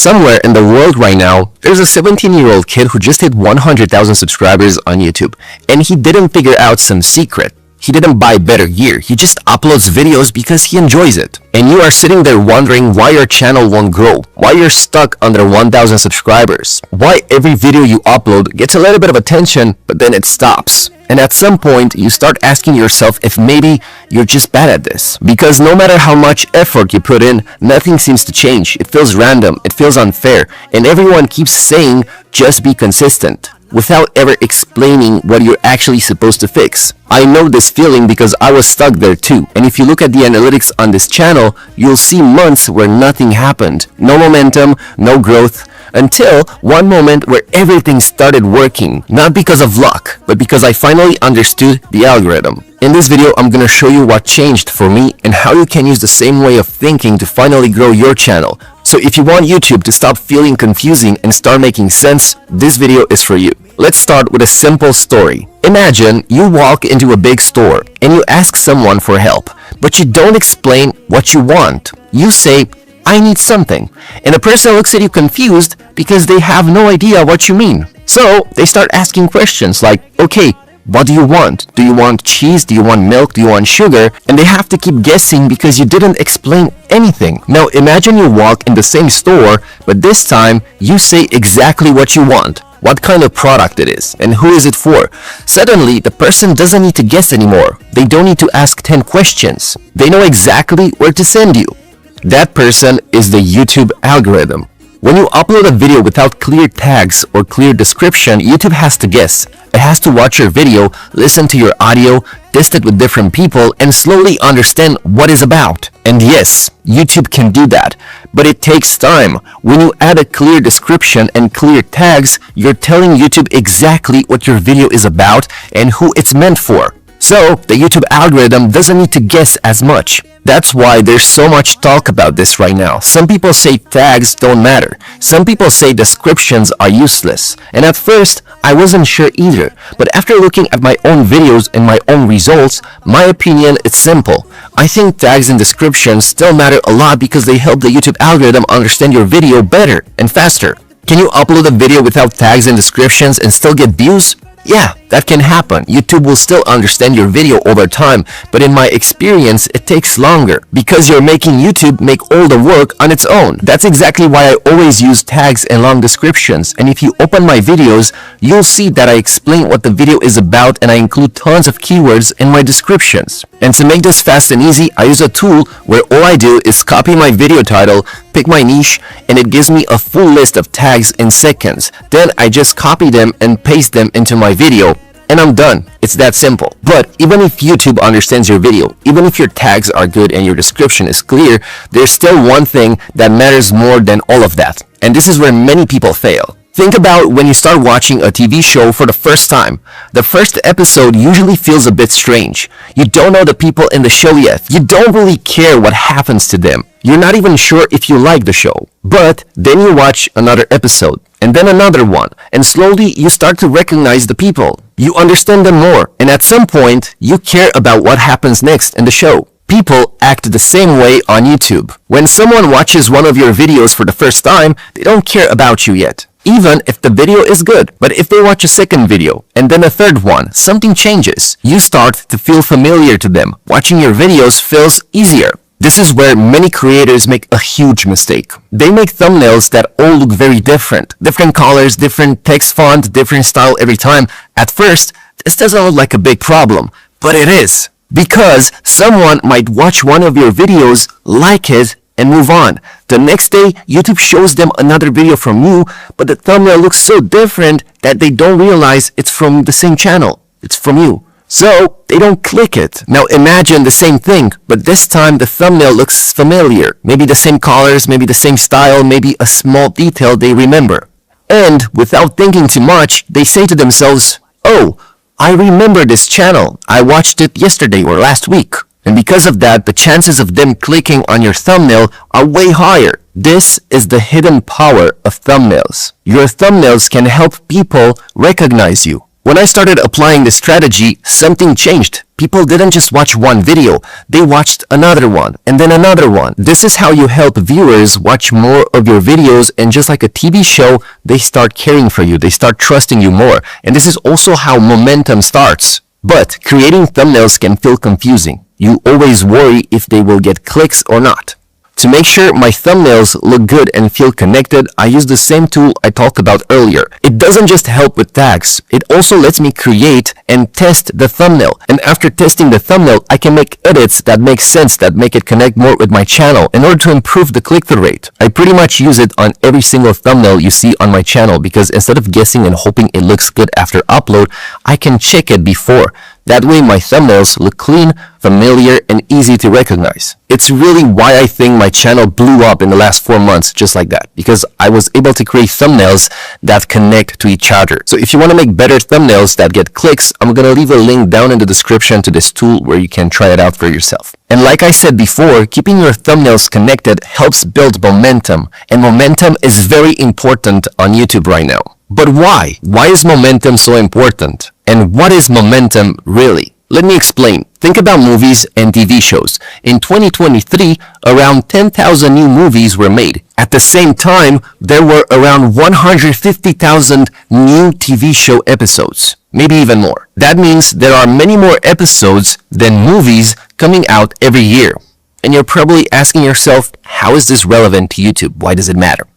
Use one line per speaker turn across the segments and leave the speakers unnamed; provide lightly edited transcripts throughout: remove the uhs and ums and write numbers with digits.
Somewhere in the world right now, there's a 17-year-old kid who just hit 100,000 subscribers on YouTube, and he didn't figure out some secret. He didn't buy better gear, he just uploads videos because he enjoys it. And you are sitting there wondering why your channel won't grow, why you're stuck under 1,000 subscribers, why every video you upload gets a little bit of attention, but then it stops. And at some point, you start asking yourself if maybe you're just bad at this. Because no matter how much effort you put in, nothing seems to change. It feels random, it feels unfair, and everyone keeps saying, just be consistent, without ever explaining what you're actually supposed to fix. I know this feeling because I was stuck there too. And if you look at the analytics on this channel, you'll see months where nothing happened. No momentum, no growth, until one moment where everything started working. Not because of luck, but because I finally understood the algorithm. In this video, I'm gonna show you what changed for me and how you can use the same way of thinking to finally grow your channel. So if you want YouTube to stop feeling confusing and start making sense, this video is for you. Let's start with a simple story. Imagine you walk into a big store and you ask someone for help, but you don't explain what you want. You say, I need something. And the person looks at you confused because they have no idea what you mean. So they start asking questions like, okay, what do you want? Do you want cheese? Do you want milk? Do you want sugar? And they have to keep guessing because you didn't explain anything. Now imagine you walk in the same store, but this time you say exactly what you want, what kind of product it is, and who is it for. Suddenly, the person doesn't need to guess anymore. They don't need to ask 10 questions. They know exactly where to send you. That person is the YouTube algorithm. When you upload a video without clear tags or clear description, YouTube has to guess. It has to watch your video, listen to your audio, test it with different people, and slowly understand what it's about. And yes, YouTube can do that, but it takes time. When you add a clear description and clear tags, you're telling YouTube exactly what your video is about and who it's meant for. So, the YouTube algorithm doesn't need to guess as much. That's why there's so much talk about this right now. Some people say tags don't matter. Some people say descriptions are useless. And at first, I wasn't sure either. But after looking at my own videos and my own results, my opinion is simple. I think tags and descriptions still matter a lot because they help the YouTube algorithm understand your video better and faster. Can you upload a video without tags and descriptions and still get views? Yeah, that can happen. YouTube will still understand your video over time, but in my experience, it takes longer because you're making YouTube make all the work on its own. That's exactly why I always use tags and long descriptions. And if you open my videos, you'll see that I explain what the video is about and I include tons of keywords in my descriptions. And to make this fast and easy, I use a tool where all I do is copy my video title, pick my niche, and it gives me a full list of tags in seconds. Then I just copy them and paste them into my video, and I'm done. It's that simple. But even if YouTube understands your video, even if your tags are good and your description is clear, there's still one thing that matters more than all of that. And this is where many people fail. Think about when you start watching a TV show for the first time. The first episode usually feels a bit strange. You don't know the people in the show yet. You don't really care what happens to them. You're not even sure if you like the show. But then you watch another episode, and then another one, and slowly you start to recognize the people. You understand them more, and at some point, you care about what happens next in the show. People act the same way on YouTube. When someone watches one of your videos for the first time, they don't care about you yet, even if the video is good. But if they watch a second video, and then a third one, something changes. You start to feel familiar to them. Watching your videos feels easier. This is where many creators make a huge mistake. They make thumbnails that all look very different. Different colors, different text font, different style every time. At first, this doesn't look like a big problem, but it is. Because someone might watch one of your videos, like it, and move on. The next day, YouTube shows them another video from you, but the thumbnail looks so different that they don't realize it's from the same channel. It's from you. So, they don't click it. Now imagine the same thing, but this time the thumbnail looks familiar. Maybe the same colors, maybe the same style, maybe a small detail they remember. And without thinking too much, they say to themselves, oh, I remember this channel. I watched it yesterday or last week. And because of that, the chances of them clicking on your thumbnail are way higher. This is the hidden power of thumbnails. Your thumbnails can help people recognize you. When I started applying this strategy, something changed. People didn't just watch one video, they watched another one, and then another one. This is how you help viewers watch more of your videos, and just like a TV show, they start caring for you, they start trusting you more. And this is also how momentum starts. But creating thumbnails can feel confusing. You always worry if they will get clicks or not. To make sure my thumbnails look good and feel connected, I use the same tool I talked about earlier. It doesn't just help with tags, it also lets me create and test the thumbnail. And after testing the thumbnail, I can make edits that make sense, that make it connect more with my channel in order to improve the click-through rate. I pretty much use it on every single thumbnail you see on my channel because instead of guessing and hoping it looks good after upload, I can check it before. That way my thumbnails look clean, familiar, and easy to recognize. It's really why I think my channel blew up in the last 4 months just like that, because I was able to create thumbnails that connect to each other. So if you want to make better thumbnails that get clicks, I'm gonna leave a link down in the description to this tool where you can try it out for yourself. And like I said before, keeping your thumbnails connected helps build momentum, and momentum is very important on YouTube right now. But why? Why is momentum so important? And what is momentum really? Let me explain. Think about movies and TV shows. In 2023, around 10,000 new movies were made. At the same time, there were around 150,000 new TV show episodes, maybe even more. That means there are many more episodes than movies coming out every year. And you're probably asking yourself, how is this relevant to YouTube? Why does it matter?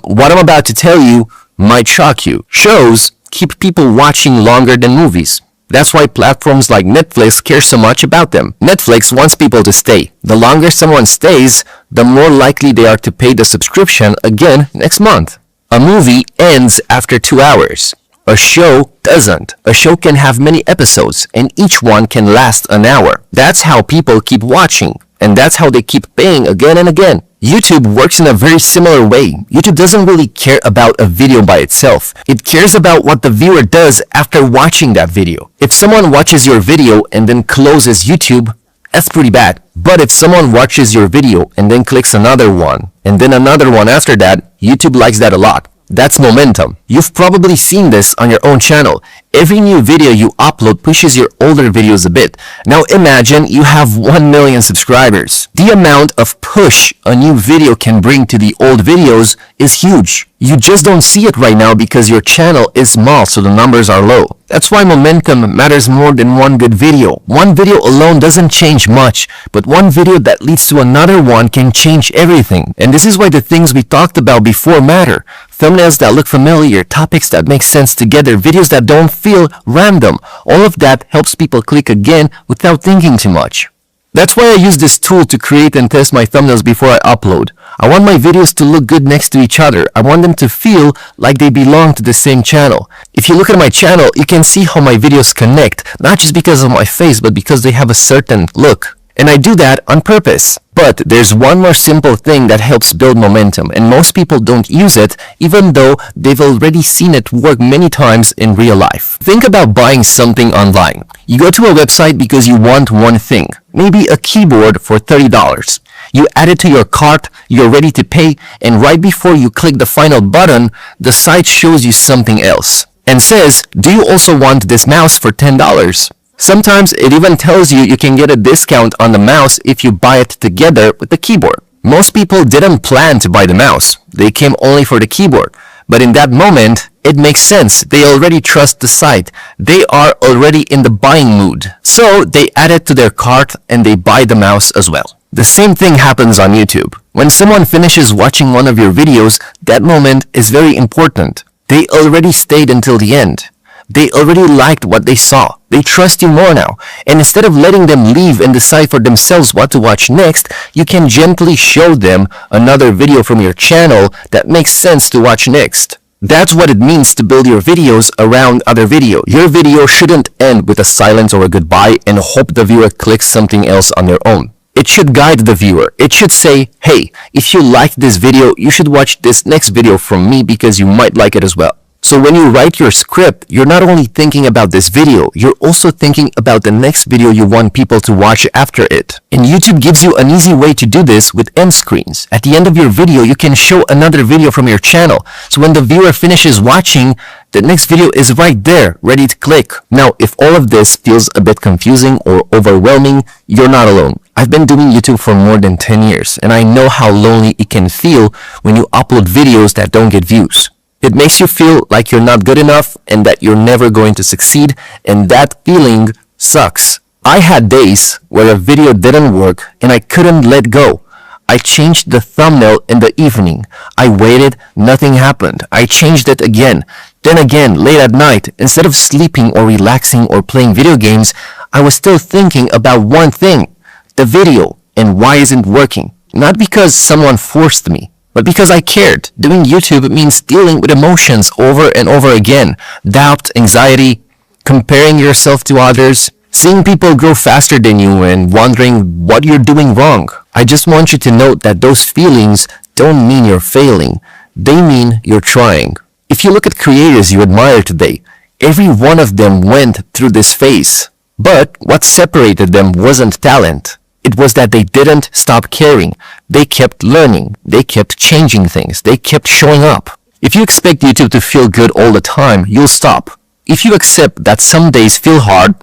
What I'm about to tell you might shock you. Shows keep people watching longer than movies. That's why platforms like Netflix care so much about them. Netflix wants people to stay. The longer someone stays, the more likely they are to pay the subscription again next month. A movie ends after 2 hours. A show doesn't. A show can have many episodes, and each one can last an hour. That's how people keep watching, and that's how they keep paying again and again. YouTube works in a very similar way. YouTube doesn't really care about a video by itself. It cares about what the viewer does after watching that video. If someone watches your video and then closes YouTube, that's pretty bad. But if someone watches your video and then clicks another one, and then another one after that, YouTube likes that a lot. That's momentum. You've probably seen this on your own channel. Every new video you upload pushes your older videos a bit. Now imagine you have 1 million subscribers. The amount of push a new video can bring to the old videos is huge. You just don't see it right now because your channel is small, so the numbers are low. That's why momentum matters more than one good video. One video alone doesn't change much, but one video that leads to another one can change everything. And this is why the things we talked about before matter. Thumbnails that look familiar, topics that make sense together, videos that don't feel random. All of that helps people click again without thinking too much. That's why I use this tool to create and test my thumbnails before I upload. I want my videos to look good next to each other. I want them to feel like they belong to the same channel. If you look at my channel, you can see how my videos connect, not just because of my face, but because they have a certain look. And I do that on purpose. But there's one more simple thing that helps build momentum, and most people don't use it, even though they've already seen it work many times in real life. Think about buying something online. You go to a website because you want one thing, maybe a keyboard for $30. You add it to your cart, you're ready to pay, and right before you click the final button, the site shows you something else and says, "Do you also want this mouse for $10? Sometimes it even tells you you can get a discount on the mouse if you buy it together with the keyboard. Most people didn't plan to buy the mouse. They came only for the keyboard. But in that moment, it makes sense. They already trust the site. They are already in the buying mood. So they add it to their cart and they buy the mouse as well. The same thing happens on YouTube. When someone finishes watching one of your videos, that moment is very important. They already stayed until the end. They already liked what they saw. They trust you more now. And instead of letting them leave and decide for themselves what to watch next, you can gently show them another video from your channel that makes sense to watch next. That's what it means to build your videos around other video. Your video shouldn't end with a silence or a goodbye and hope the viewer clicks something else on their own. It should guide the viewer. It should say, hey, if you liked this video, you should watch this next video from me because you might like it as well. So when you write your script, you're not only thinking about this video, you're also thinking about the next video you want people to watch after it. And YouTube gives you an easy way to do this with end screens. At the end of your video, you can show another video from your channel. So when the viewer finishes watching, the next video is right there, ready to click. Now, if all of this feels a bit confusing or overwhelming, you're not alone. I've been doing YouTube for more than 10 years, and I know how lonely it can feel when you upload videos that don't get views. It makes you feel like you're not good enough and that you're never going to succeed, and that feeling sucks. I had days where a video didn't work and I couldn't let go. I changed the thumbnail in the evening. I waited, nothing happened. I changed it again. Then again, late at night, instead of sleeping or relaxing or playing video games, I was still thinking about one thing, the video, and why isn't it working? Not because someone forced me, but because I cared. Doing YouTube means dealing with emotions over and over again. Doubt, anxiety, comparing yourself to others, seeing people grow faster than you and wondering what you're doing wrong. I just want you to note that those feelings don't mean you're failing. They mean you're trying. If you look at creators you admire today, every one of them went through this phase. But what separated them wasn't talent. It was that they didn't stop caring. They kept learning. They kept changing things. They kept showing up. If you expect YouTube to feel good all the time, you'll stop. If you accept that some days feel hard,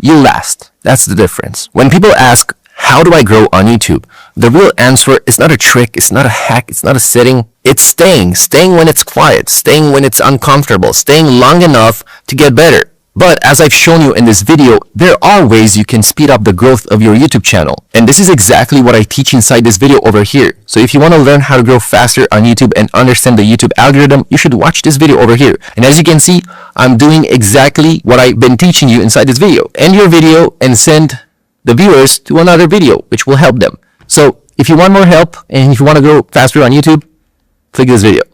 you'll last. That's the difference. When people ask, how do I grow on YouTube? The real answer is not a trick, it's not a hack, it's not a setting. It's staying. Staying when it's quiet. Staying when it's uncomfortable. Staying long enough to get better. But as I've shown you in this video, there are ways you can speed up the growth of your YouTube channel. And this is exactly what I teach inside this video over here. So if you want to learn how to grow faster on YouTube and understand the YouTube algorithm, you should watch this video over here. And as you can see, I'm doing exactly what I've been teaching you inside this video. End your video and send the viewers to another video, which will help them. So if you want more help and if you want to grow faster on YouTube, click this video.